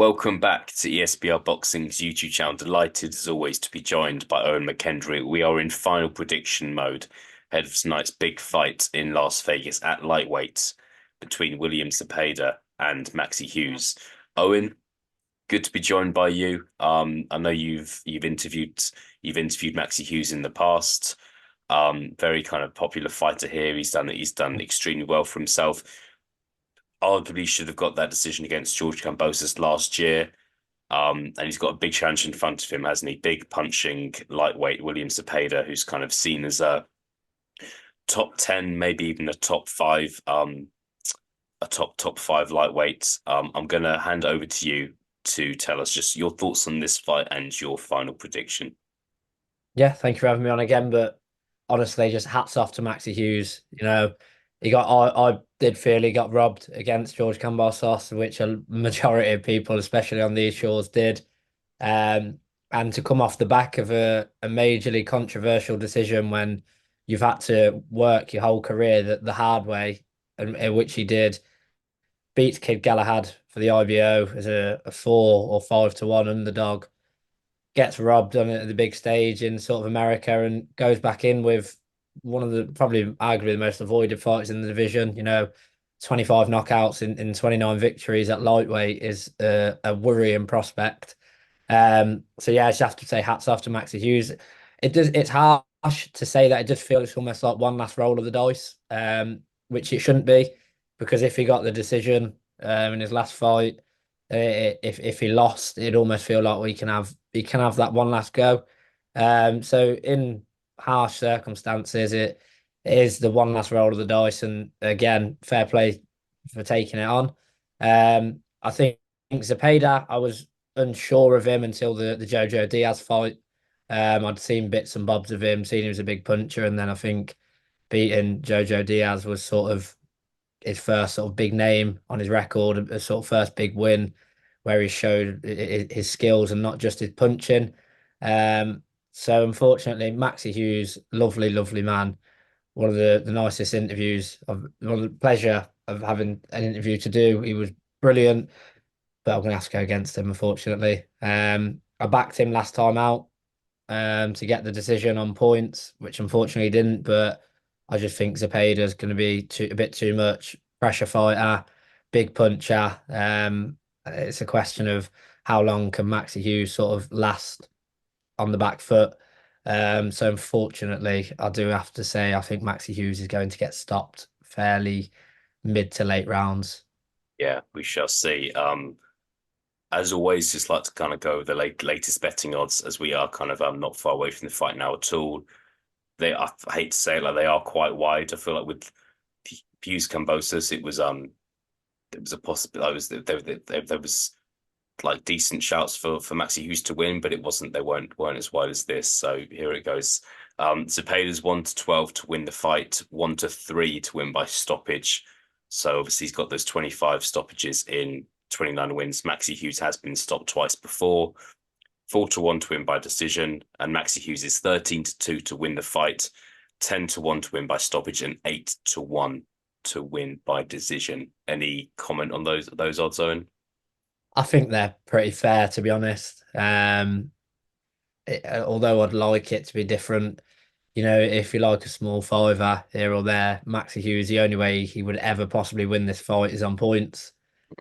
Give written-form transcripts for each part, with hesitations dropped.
Welcome back to ESBR Boxing's YouTube channel. Delighted as always to be joined by Owen McKendry. We are in final prediction mode ahead of tonight's big fight in Las Vegas at lightweight between William ZEPEDA and Maxi Hughes. Owen, good to be joined by you. I know you've interviewed Maxi Hughes in the past. Very kind of popular fighter here. He's done extremely well for himself. Arguably should have got that decision against George Kambosos last year. And he's got a big challenge in front of him, hasn't he? Big punching lightweight William Zepeda, who's kind of seen as a top 10, maybe even a top five lightweight. I'm gonna hand over to you to tell us just your thoughts on this fight and your final prediction. Yeah, thank you for having me on again. But honestly, just hats off to Maxi Hughes. I did feel he got robbed against George Kambosos, which a majority of people, especially on these shores, did. Um, and to come off the back of a majorly controversial decision when you've had to work your whole career the hard way, and which he did, beats Kid Galahad for the IBO as a 4 or 5 to 1 underdog, gets robbed on the big stage in sort of America and goes back in with one of the probably arguably the most avoided fights in the division. 25 knockouts in 29 victories at lightweight is a worrying prospect. So yeah, I just have to say hats off to Maxi Hughes. It's harsh to say that. It just feels it's almost like one last roll of the dice, which it shouldn't be, because if he got the decision in his last fight, if he lost, it'd almost feel like he can have that one last go. So in harsh circumstances, it is the one last roll of the dice, and again, fair play for taking it on. I think Zepeda, I was unsure of him until the Jojo Diaz fight. I'd seen bits and bobs of him, seen he was a big puncher, and then I think beating Jojo Diaz was sort of his first sort of big name on his record, a sort of first big win where he showed his skills and not just his punching. Um, so unfortunately, Maxi Hughes, lovely, lovely man, one of the nicest interviews one of the pleasure of having an interview to do. He was brilliant, but I'm gonna have to go against him, unfortunately. I backed him last time out to get the decision on points, which unfortunately didn't. But I just think Zepeda's going to be a bit too much pressure fighter, big puncher. It's a question of how long can Maxi Hughes sort of last on the back foot. So unfortunately, I do have to say I think Maxi Hughes is going to get stopped fairly mid to late rounds. Yeah, we shall see. As always, just like to kind of go with the latest betting odds as we are kind of not far away from the fight now at all. I hate to say it, like they are quite wide. I feel like with Hughes Cambosos, it was a possibility. There was like decent shouts for Maxi Hughes to win, but it wasn't. They weren't as wide as this. So here it goes. Zepeda's 1-12 to win the fight, 1-3 to win by stoppage. So obviously he's got those 25 stoppages in 29 wins. Maxi Hughes has been stopped twice before. 4-1 to win by decision, and Maxi Hughes is 13-2 to win the fight, 10-1 to win by stoppage, and 8-1 to win by decision. Any comment on those odds, Owen? I think they're pretty fair, to be honest. Although I'd like it to be different, if you like a small fiver here or there, Maxi Hughes, the only way he would ever possibly win this fight is on points.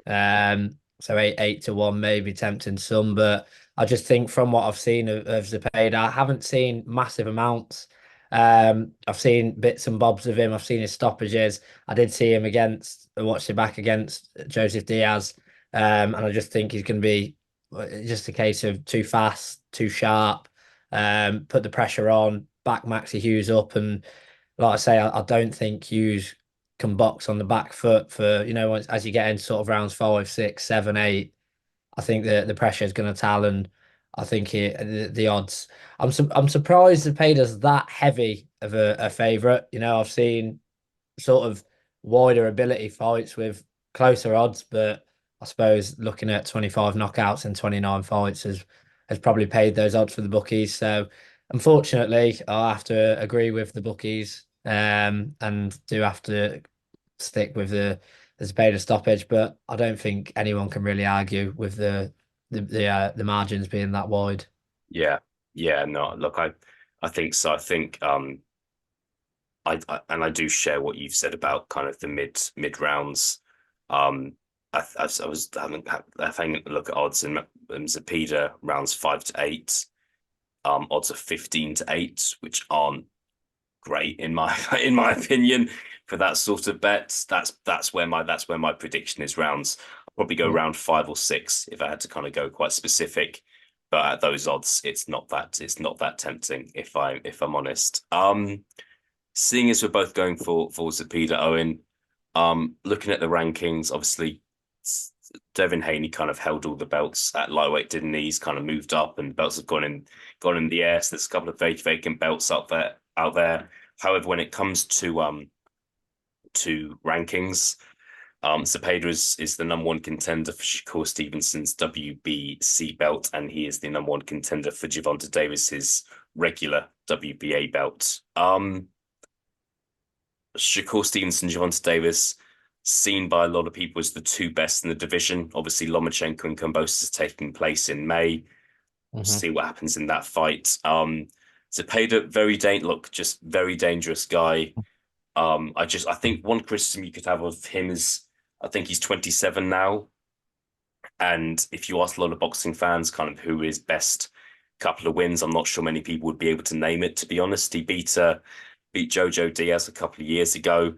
So 8-1 may be tempting some, but I just think from what I've seen of Zepeda, I haven't seen massive amounts. I've seen bits and bobs of him. I've seen his stoppages. I did see him I watched it back against Joseph Diaz. And I just think he's going to be just a case of too fast, too sharp, put the pressure on, back Maxi Hughes up. And like I say, I don't think Hughes can box on the back foot for, as you get into sort of rounds 5, 6, 7, 8. I think the pressure is going to tell, and I think the odds. I'm surprised the paid us that heavy of a favorite. I've seen sort of wider ability fights with closer odds, but I suppose looking at 25 knockouts and 29 fights has probably paid those odds for the bookies. So unfortunately, I'll have to agree with the bookies, and do have to stick with ZEPEDA stoppage, but I don't think anyone can really argue with the margins being that wide. Yeah, yeah, no, look, I think so. I think I and I do share what you've said about kind of the mid rounds. I was having a look at odds in ZEPEDA rounds 5 to 8. Odds of 15 to 8, which aren't great in my in my opinion for that sort of bet. That's where my prediction is rounds. I'll probably go Mm. round 5 or 6 if I had to kind of go quite specific. But at those odds, it's not that tempting if I'm honest. Seeing as we're both going for ZEPEDA, Owen, looking at the rankings, obviously Devin Haney kind of held all the belts at lightweight, didn't he? He's kind of moved up, and belts have gone in the air. So there's a couple of vacant belts out there. However, when it comes to rankings, ZEPEDA is the number one contender for Shakur Stevenson's WBC belt, and he is the number one contender for Gervonta Davis's regular WBA belt. Shakur Stevenson, Gervonta Davis, seen by a lot of people as the two best in the division. Obviously, Lomachenko and Kambosos taking place in May. We'll Mhm. see what happens in that fight. ZEPEDA, just very dangerous guy. I think one criticism you could have of him is I think he's 27 now, and if you ask a lot of boxing fans, kind of who is best couple of wins, I'm not sure many people would be able to name it. To be honest, he beat Jojo Diaz a couple of years ago.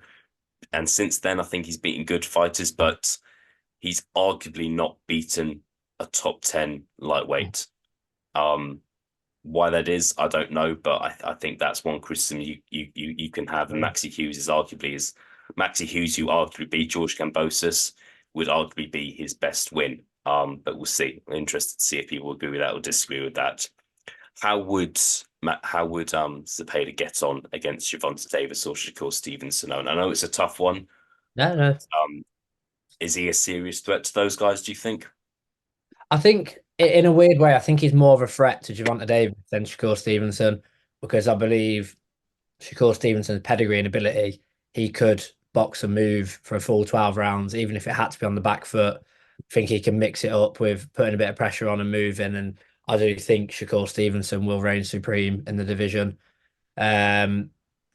And since then, I think he's beaten good fighters, but he's arguably not beaten a top 10 lightweight. Um, why that is, I don't know, but I think that's one criticism you can have. And Maxi Hughes, who arguably beat George Kambosos, would arguably be his best win. But we'll see. I'm interested to see if people agree with that or disagree with that. How would ZEPEDA get on against Gervonta Davis or Shakur Stevenson? And I know it's a tough one. No, no. Um, is he a serious threat to those guys, do you think? I think in a weird way, I think he's more of a threat to Gervonta Davis than Shakur Stevenson because I believe Shakur Stevenson's pedigree and ability, he could box and move for a full 12 rounds, even if it had to be on the back foot. I think he can mix it up with putting a bit of pressure on and moving. And I do think Shakur Stevenson will reign supreme in the division. Um,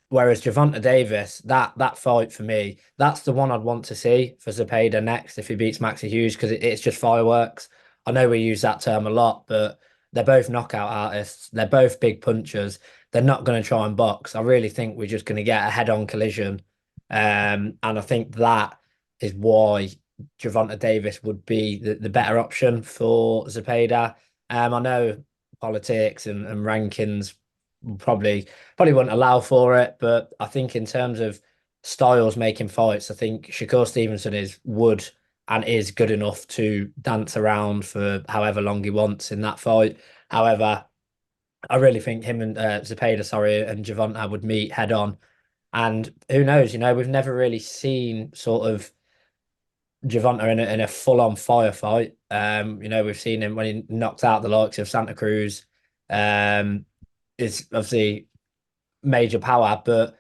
Whereas Gervonta Davis, that fight for me, that's the one I'd want to see for ZEPEDA next if he beats Maxi Hughes because it's just fireworks. I know we use that term a lot, but they're both knockout artists. They're both big punchers. They're not going to try and box. I really think we're just going to get a head-on collision. And I think that is why Gervonta Davis would be the better option for ZEPEDA. I know politics and rankings probably wouldn't allow for it. But I think in terms of styles making fights, I think Shakur Stevenson would and is good enough to dance around for however long he wants in that fight. However, I really think him and ZEPEDA, sorry, and Gervonta would meet head on. And who knows, we've never really seen sort of Gervonta in a full-on firefight. We've seen him when he knocked out the likes of Santa Cruz. Um, it's obviously major power, but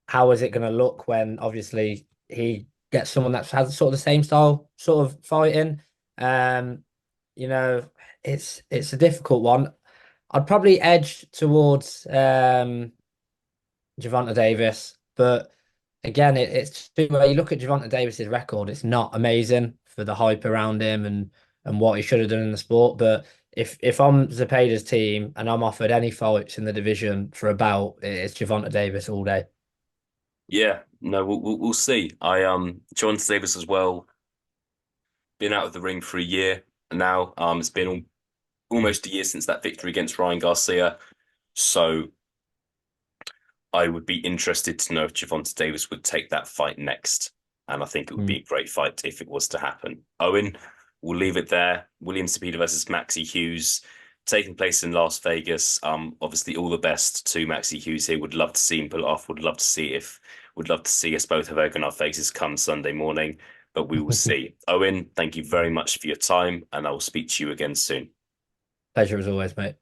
how is it going to look when obviously he gets someone that has sort of the same style sort of fighting? Um, you know, it's a difficult one. I'd probably edge towards Gervonta Davis, but again, it's where you look at Gervonta Davis's record, it's not amazing for the hype around him and what he should have done in the sport. But if I'm Zepeda's team and I'm offered any fights in the division for a bout, it's Gervonta Davis all day. Yeah, no, we'll see. John Davis as well, been out of the ring for a year now. It's been almost a year since that victory against Ryan Garcia. So I would be interested to know if Gervonta Davis would take that fight next. And I think it would be Mm. a great fight if it was to happen. Owen, we'll leave it there. William Zepeda versus Maxi Hughes, taking place in Las Vegas. Obviously, all the best to Maxi Hughes here. Would love to see him pull it off. Would love to see us both have egg on our faces come Sunday morning, but we will see. Owen, thank you very much for your time, and I will speak to you again soon. Pleasure as always, mate.